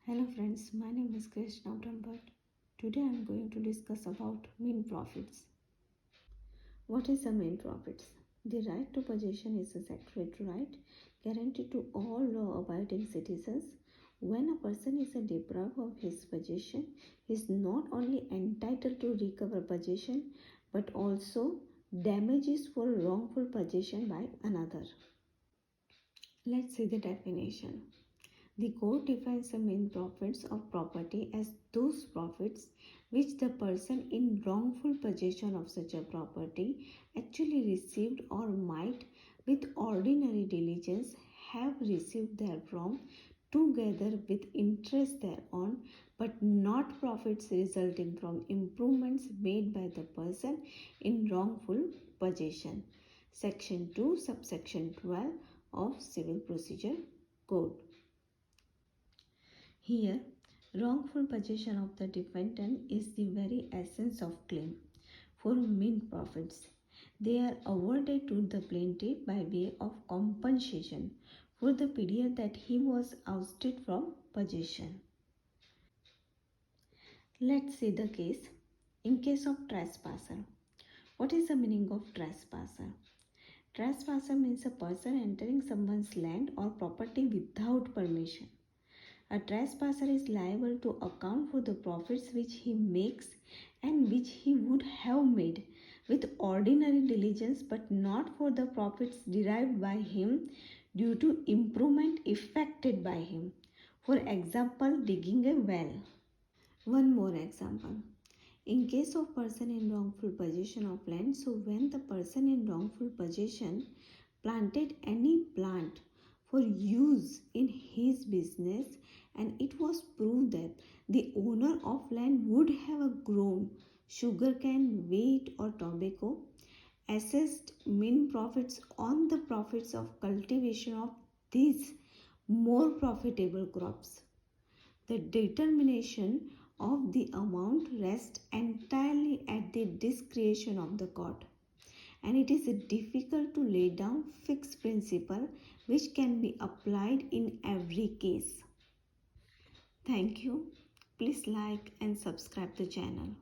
Hello friends, my name is Krishna Bhatt. Today I am going to discuss about mean profits. What is the mean profits? The right to possession is a sacred right guaranteed to all law-abiding citizens. When a person is deprived of his possession, he is not only entitled to recover possession but also damages for wrongful possession by another. Let's see the definition. The court defines the mean profits of property as those profits which the person in wrongful possession of such a property actually received or might with ordinary diligence have received therefrom, together with interest thereon, but not profits resulting from improvements made by the person in wrongful possession. Section 2, subsection 12 of Civil Procedure Code. Here, wrongful possession of the defendant is the very essence of claim for mean profits. They are awarded to the plaintiff by way of compensation for the period that he was ousted from possession. Let's see the case. In case of trespasser, what is the meaning of trespasser? Trespasser means a person entering someone's land or property without permission. A trespasser is liable to account for the profits which he makes and which he would have made with ordinary diligence, but not for the profits derived by him due to improvement effected by him. For example, digging a well. One more example. In case of person in wrongful possession of land, so when the person in wrongful possession planted any plant for use in his business and it was proved that the owner of land would have grown sugarcane, wheat or tobacco, assessed mean profits on the profits of cultivation of these more profitable crops. The determination of the amount rests entirely at the discretion of the court, and it is difficult to lay down fixed principle which can be applied in every case. Thank you. Please like and subscribe the channel.